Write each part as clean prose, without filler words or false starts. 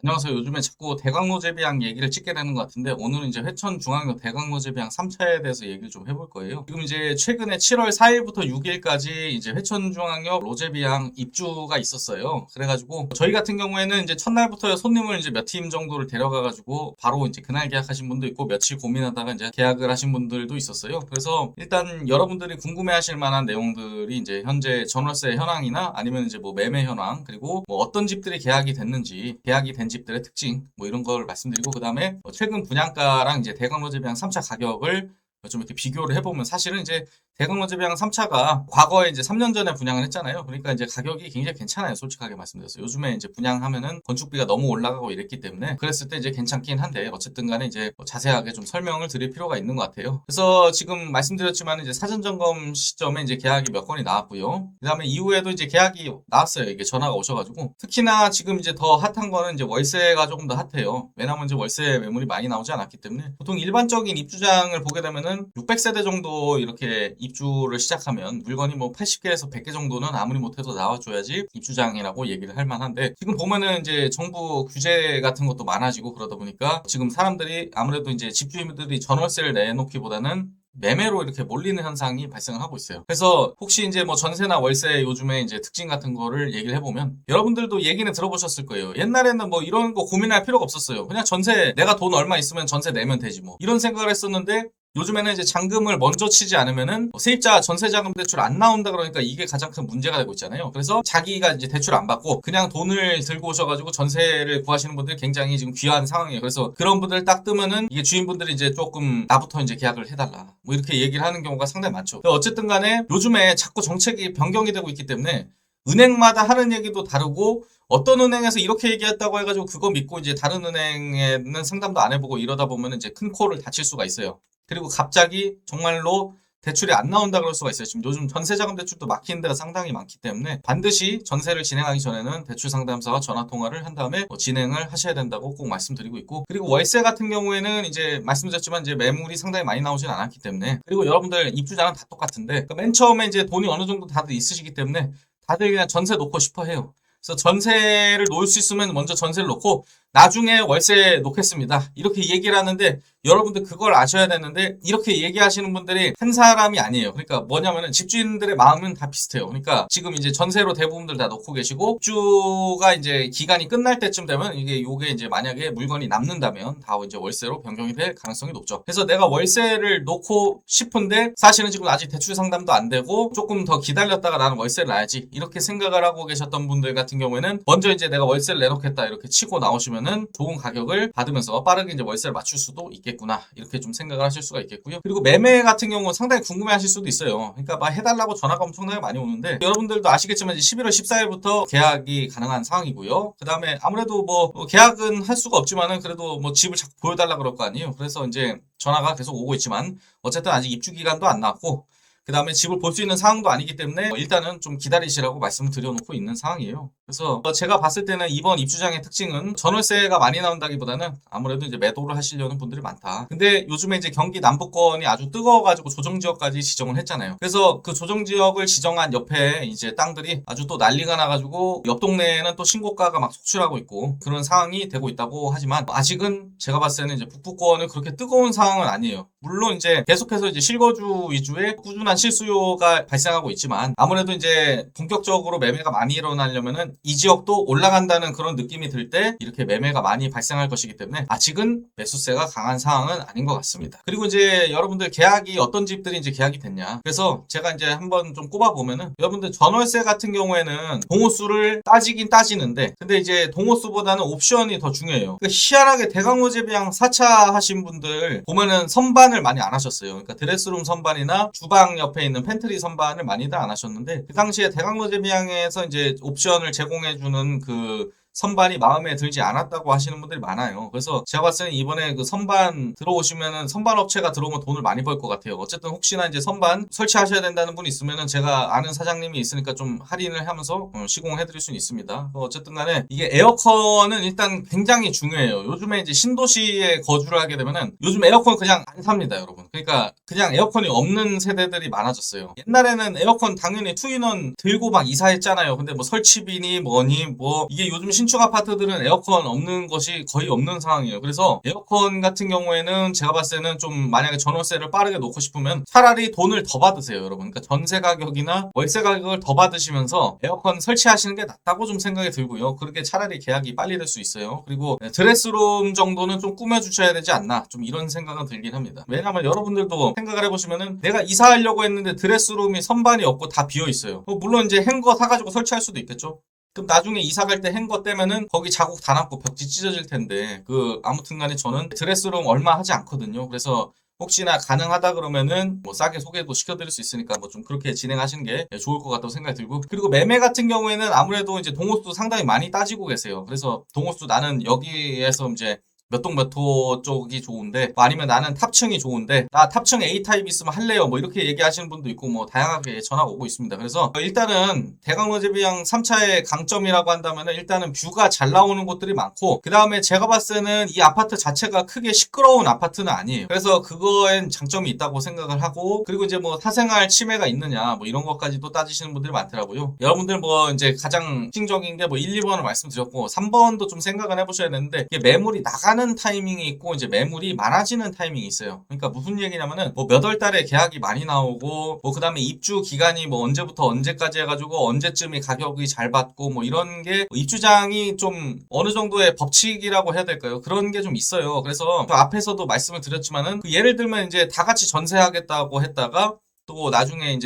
안녕하세요. 요즘에 자꾸 대강로제비항 얘기를 찍게 되는 것 같은데 오늘은 이제 회천중앙역 대강로제비항 3차에 대해서 얘기를 좀 해볼 거예요. 지금 이제 최근에 7월 4일부터 6일까지 이제 회천중앙역 로제비항 입주가 있었어요. 그래가지고 저희 같은 경우에는 이제 첫날부터 손님을 이제 몇 팀 정도를 데려가가지고 바로 이제 그날 계약하신 분도 있고 며칠 고민하다가 이제 계약을 하신 분들도 있었어요. 그래서 일단 여러분들이 궁금해하실 만한 내용들이 이제 현재 전월세 현황이나 아니면 이제 뭐 매매 현황 그리고 뭐 어떤 집들이 계약이 됐는지 계약이 된 집들의 특징 뭐 이런 걸 말씀드리고 그 다음에 최근 분양가랑 이제 대강로제비항 3차 가격을 좀 이렇게 비교를 해보면 사실은 이제 대강로제비항 3차가 과거에 이제 3년 전에 분양을 했잖아요. 그러니까 이제 가격이 굉장히 괜찮아요. 솔직하게 말씀드렸어요. 요즘에 이제 분양하면은 건축비가 너무 올라가고 이랬기 때문에 그랬을 때 이제 괜찮긴 한데 어쨌든 간에 이제 자세하게 좀 설명을 드릴 필요가 있는 것 같아요. 그래서 지금 말씀드렸지만 이제 사전 점검 시점에 이제 계약이 몇 건이 나왔고요. 그 다음에 이후에도 이제 계약이 나왔어요. 이게 전화가 오셔가지고 특히나 지금 이제 더 핫한 거는 이제 월세가 조금 더 핫해요. 왜냐면 이제 월세 매물이 많이 나오지 않았기 때문에 보통 일반적인 입주장을 보게 되면은 600세대 정도 이렇게 입주를 시작하면 물건이 뭐 80개에서 100개 정도는 아무리 못해도 나와줘야지 입주장이라고 얘기를 할 만한데 지금 보면은 이제 정부 규제 같은 것도 많아지고 그러다 보니까 지금 사람들이 아무래도 이제 집주인들이 전월세를 내놓기보다는 매매로 이렇게 몰리는 현상이 발생을 하고 있어요. 그래서 혹시 이제 뭐 전세나 월세 요즘에 이제 특징 같은 거를 얘기를 해보면 여러분들도 얘기는 들어보셨을 거예요. 옛날에는 뭐 이런 거 고민할 필요가 없었어요. 그냥 전세 내가 돈 얼마 있으면 전세 내면 되지 뭐 이런 생각을 했었는데 요즘에는 이제 잔금을 먼저 치지 않으면은 세입자 전세자금 대출 안 나온다 그러니까 이게 가장 큰 문제가 되고 있잖아요. 그래서 자기가 이제 대출 안 받고 그냥 돈을 들고 오셔가지고 전세를 구하시는 분들이 굉장히 지금 귀한 상황이에요. 그래서 그런 분들 딱 뜨면은 이게 주인분들이 이제 조금 나부터 이제 계약을 해달라 뭐 이렇게 얘기를 하는 경우가 상당히 많죠. 어쨌든 간에 요즘에 자꾸 정책이 변경이 되고 있기 때문에 은행마다 하는 얘기도 다르고 어떤 은행에서 이렇게 얘기했다고 해가지고 그거 믿고 이제 다른 은행에는 상담도 안 해보고 이러다 보면 이제 큰 코를 다칠 수가 있어요. 그리고 갑자기 정말로 대출이 안 나온다 그럴 수가 있어요. 지금 요즘 전세자금 대출도 막히는 데가 상당히 많기 때문에 반드시 전세를 진행하기 전에는 대출 상담사와 전화 통화를 한 다음에 진행을 하셔야 된다고 꼭 말씀드리고 있고 그리고 월세 같은 경우에는 이제 말씀드렸지만 이제 매물이 상당히 많이 나오진 않았기 때문에 그리고 여러분들 입주자는 다 똑같은데 그러니까 맨 처음에 이제 돈이 어느 정도 다들 있으시기 때문에 다들 그냥 전세 놓고 싶어 해요. 그래서 전세를 놓을 수 있으면 먼저 전세를 놓고 나중에 월세 놓겠습니다. 이렇게 얘기를 하는데 여러분들 그걸 아셔야 되는데 이렇게 얘기하시는 분들이 한 사람이 아니에요. 그러니까 뭐냐면은 집주인들의 마음은 다 비슷해요. 그러니까 지금 이제 전세로 대부분들 다 놓고 계시고 입주가 이제 기간이 끝날 때쯤 되면 요게 이제 만약에 물건이 남는다면 다 이제 월세로 변경이 될 가능성이 높죠. 그래서 내가 월세를 놓고 싶은데 사실은 지금 아직 대출 상담도 안 되고 조금 더 기다렸다가 나는 월세를 놔야지 이렇게 생각을 하고 계셨던 분들 같은 경우에는 먼저 이제 내가 월세를 내놓겠다 이렇게 치고 나오시면은 좋은 가격을 받으면서 빠르게 이제 월세를 맞출 수도 있겠구나 이렇게 좀 생각을 하실 수가 있겠고요. 그리고 매매 같은 경우 상당히 궁금해하실 수도 있어요. 그러니까 막 해달라고 전화가 엄청나게 많이 오는데 여러분들도 아시겠지만 이제 11월 14일부터 계약이 가능한 상황이고요. 그 다음에 아무래도 뭐 계약은 할 수가 없지만은 그래도 뭐 집을 자꾸 보여달라 그럴 거 아니에요. 그래서 이제 전화가 계속 오고 있지만 어쨌든 아직 입주 기간도 안 나왔고 그 다음에 집을 볼 수 있는 상황도 아니기 때문에 일단은 좀 기다리시라고 말씀을 드려놓고 있는 상황이에요. 그래서 제가 봤을 때는 이번 입주장의 특징은 전월세가 많이 나온다기보다는 아무래도 이제 매도를 하시려는 분들이 많다. 근데 요즘에 이제 경기 남부권이 아주 뜨거워가지고 조정지역까지 지정을 했잖아요. 그래서 그 조정지역을 지정한 옆에 이제 땅들이 아주 또 난리가 나가지고 옆 동네에는 또 신고가가 막 속출하고 있고 그런 상황이 되고 있다고 하지만 아직은 제가 봤을 때는 이제 북부권은 그렇게 뜨거운 상황은 아니에요. 물론 이제 계속해서 이제 실거주 위주의 꾸준한 실수요가 발생하고 있지만 아무래도 이제 본격적으로 매매가 많이 일어나려면은 이 지역도 올라간다는 그런 느낌이 들 때 이렇게 매매가 많이 발생할 것이기 때문에 아직은 매수세가 강한 상황은 아닌 것 같습니다. 그리고 이제 여러분들 계약이 어떤 집들이 이제 계약이 됐냐. 그래서 제가 이제 한번 좀 꼽아 보면은 여러분들 전월세 같은 경우에는 동호수를 따지긴 따지는데 근데 이제 동호수보다는 옵션이 더 중요해요. 그러니까 희한하게 대강로제비항 4차 하신 분들 보면은 선반을 많이 안 하셨어요. 그러니까 드레스룸 선반이나 주방 옆에 있는 팬트리 선반을 많이들 안 하셨는데 그 당시에 대강로제비항에서 이제 옵션을 제공해주는 그 선반이 마음에 들지 않았다고 하시는 분들이 많아요. 그래서 제가 봤을 때는 이번에 그 선반 들어오시면은 선반 업체가 들어오면 돈을 많이 벌 것 같아요. 어쨌든 혹시나 이제 선반 설치하셔야 된다는 분이 있으면은 제가 아는 사장님이 있으니까 좀 할인을 하면서 시공해 드릴 수는 있습니다. 어쨌든 간에 이게 에어컨은 일단 굉장히 중요해요. 요즘에 이제 신도시에 거주를 하게 되면은 요즘 에어컨 그냥 안 삽니다, 여러분. 그러니까 그냥 에어컨이 없는 세대들이 많아졌어요. 옛날에는 에어컨 당연히 투인원 들고 막 이사했잖아요. 근데 뭐 설치비니 뭐니 뭐 이게 요즘 신축 아파트들은 에어컨 없는 것이 거의 없는 상황이에요. 그래서 에어컨 같은 경우에는 제가 봤을 때는 좀 만약에 전월세를 빠르게 놓고 싶으면 차라리 돈을 더 받으세요, 여러분. 그러니까 전세 가격이나 월세 가격을 더 받으시면서 에어컨 설치하시는 게 낫다고 좀 생각이 들고요. 그렇게 차라리 계약이 빨리 될 수 있어요. 그리고 드레스룸 정도는 좀 꾸며주셔야 되지 않나, 좀 이런 생각은 들긴 합니다. 왜냐하면 여러분들도 생각을 해보시면은 내가 이사하려고 했는데 드레스룸이 선반이 없고 다 비어 있어요. 물론 이제 행거 사가지고 설치할 수도 있겠죠. 그럼 나중에 이사 갈 때 행거 떼면은 거기 자국 다 남고 벽지 찢어질 텐데, 아무튼 간에 저는 드레스룸 얼마 하지 않거든요. 그래서 혹시나 가능하다 그러면은 뭐 싸게 소개도 시켜드릴 수 있으니까 뭐 좀 그렇게 진행하시는 게 좋을 것 같다고 생각이 들고, 그리고 매매 같은 경우에는 아무래도 이제 동호수 상당히 많이 따지고 계세요. 그래서 동호수 나는 여기에서 이제 몇 동 몇 호 쪽이 좋은데, 뭐 아니면 나는 탑층이 좋은데 나 탑층 A타입 있으면 할래요, 뭐 이렇게 얘기하시는 분도 있고, 뭐 다양하게 전화가 오고 있습니다. 그래서 일단은 대강로제비양 3차의 강점이라고 한다면은 일단은 뷰가 잘 나오는 곳들이 많고, 그 다음에 제가 봤을 때는 이 아파트 자체가 크게 시끄러운 아파트는 아니에요. 그래서 그거엔 장점이 있다고 생각을 하고, 그리고 이제 뭐 사생활 침해가 있느냐 뭐 이런 것까지도 따지시는 분들이 많더라고요. 여러분들 뭐 이제 가장 핵심적인 게 뭐 1, 2번을 말씀드렸고, 3번도 좀 생각을 해보셔야 되는데, 이게 매물이 나가는 타이밍이 있고 이제 매물이 많아지는 타이밍이 있어요. 그러니까 무슨 얘기냐면은 뭐 몇 월 달에 계약이 많이 나오고, 뭐 그다음에 입주 기간이 뭐 언제부터 언제까지 해가지고 언제쯤이 가격이 잘 받고, 뭐 이런 게 입주장이 좀 어느 정도의 법칙이라고 해야 될까요? 그런 게 좀 있어요. 그래서 앞에서도 말씀을 드렸지만은 예를 들면 이제 다 같이 전세하겠다고 했다가 또 나중에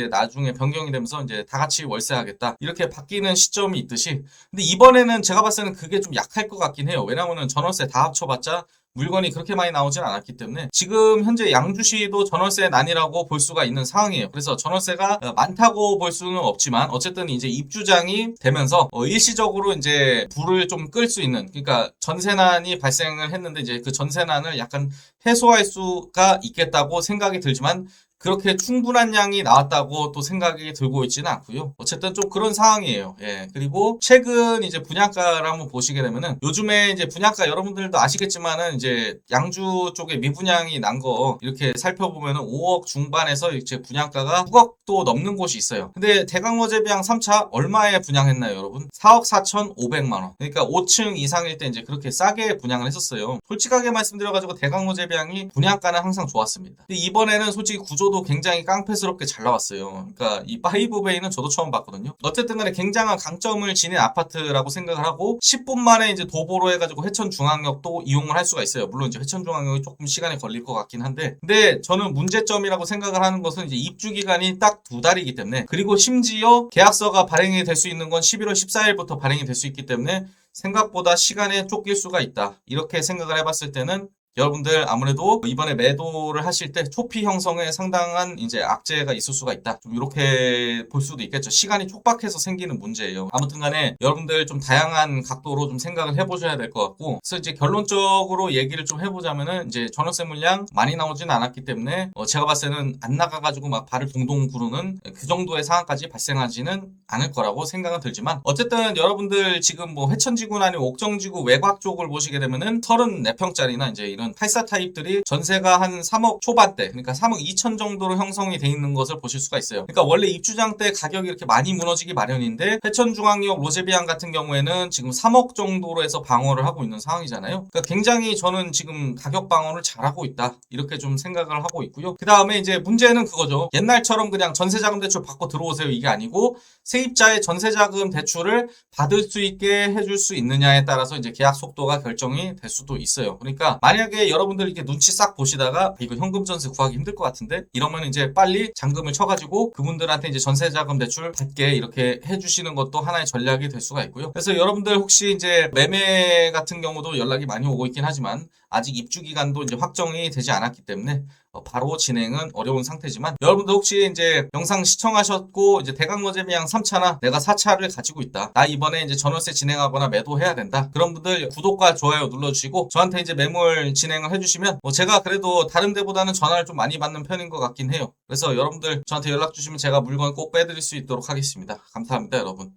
변경이 되면서 이제 다 같이 월세하겠다 이렇게 바뀌는 시점이 있듯이, 근데 이번에는 제가 봤을 때는 그게 좀 약할 것 같긴 해요. 왜냐면은 전월세 다 합쳐봤자 물건이 그렇게 많이 나오진 않았기 때문에 지금 현재 양주시도 전월세 난이라고 볼 수가 있는 상황이에요. 그래서 전월세가 많다고 볼 수는 없지만 어쨌든 이제 입주장이 되면서 일시적으로 이제 불을 좀 끌 수 있는, 그러니까 전세난이 발생을 했는데 이제 그 전세난을 약간 해소할 수가 있겠다고 생각이 들지만, 그렇게 충분한 양이 나왔다고 또 생각이 들고 있지는 않고요. 어쨌든 좀 그런 상황이에요. 예. 그리고 최근 이제 분양가를 한번 보시게 되면은, 요즘에 이제 분양가 여러분들도 아시겠지만은 이제 양주 쪽에 미분양이 난 거 이렇게 살펴보면은 5억 중반에서 이제 분양가가 6억도 넘는 곳이 있어요. 근데 대강로제비양 3차 얼마에 분양했나요, 여러분? 4억 4,500만 원. 그러니까 5층 이상일 때 이제 그렇게 싸게 분양을 했었어요. 솔직하게 말씀드려가지고 대강로제비양이 분양가는 항상 좋았습니다. 근데 이번에는 솔직히 구조도 굉장히 깡패스럽게 잘 나왔어요. 그러니까 이 파이브베이는 저도 처음 봤거든요. 어쨌든 간에 굉장한 강점을 지닌 아파트라고 생각을 하고, 10분 만에 이제 도보로 해가지고 회천중앙역도 이용을 할 수가 있어요. 물론 이제 회천중앙역이 조금 시간이 걸릴 것 같긴 한데, 근데 저는 문제점이라고 생각을 하는 것은 이제 입주 기간이 딱 2달이기 때문에, 그리고 심지어 계약서가 발행이 될 수 있는 건 11월 14일부터 발행이 될 수 있기 때문에 생각보다 시간에 쫓길 수가 있다. 이렇게 생각을 해봤을 때는 여러분들 아무래도 이번에 매도를 하실 때 초피 형성에 상당한 이제 악재가 있을 수가 있다. 좀 이렇게 볼 수도 있겠죠. 시간이 촉박해서 생기는 문제예요. 아무튼 간에 여러분들 좀 다양한 각도로 좀 생각을 해보셔야 될 것 같고, 그래서 이제 결론적으로 얘기를 좀 해보자면은, 이제 전월세 물량 많이 나오지는 않았기 때문에 제가 봤을 때는 안 나가가지고 막 발을 동동 구르는 그 정도의 상황까지 발생하지는 않을 거라고 생각은 들지만, 어쨌든 여러분들 지금 뭐 회천지구나 아니면 옥정지구 외곽 쪽을 보시게 되면은 34평짜리나 이제 이런 84 타입들이 전세가 한 3억 초반대, 그러니까 3억 2천 정도로 형성이 돼 있는 것을 보실 수가 있어요. 그러니까 원래 입주장 때 가격이 이렇게 많이 무너지기 마련인데, 회천중앙역 로제비앙 같은 경우에는 지금 3억 정도로 해서 방어를 하고 있는 상황이잖아요. 그러니까 굉장히 저는 지금 가격 방어를 잘하고 있다, 이렇게 좀 생각을 하고 있고요. 그 다음에 이제 문제는 그거죠. 옛날처럼 그냥 전세자금 대출 받고 들어오세요 이게 아니고, 세입자의 전세자금 대출을 받을 수 있게 해줄 수 있느냐에 따라서 이제 계약 속도가 결정이 될 수도 있어요. 그러니까 만약에 여러분들 이렇게 눈치 싹 보시다가 이거 현금 전세 구하기 힘들 것 같은데, 이러면 이제 빨리 잔금을 쳐가지고 그분들한테 이제 전세자금 대출 받게 이렇게 해주시는 것도 하나의 전략이 될 수가 있고요. 그래서 여러분들 혹시 이제 매매 같은 경우도 연락이 많이 오고 있긴 하지만 아직 입주 기간도 이제 확정이 되지 않았기 때문에 바로 진행은 어려운 상태지만, 여러분들 혹시 이제 영상 시청하셨고 이제 대강로제비양 3차나 내가 4차를 가지고 있다, 나 이번에 이제 전월세 진행하거나 매도해야 된다, 그런 분들 구독과 좋아요 눌러주시고 저한테 이제 매물 진행을 해주시면 제가 그래도 다른 데보다는 전화를 좀 많이 받는 편인 것 같긴 해요. 그래서 여러분들 저한테 연락 주시면 제가 물건 꼭 빼드릴 수 있도록 하겠습니다. 감사합니다, 여러분.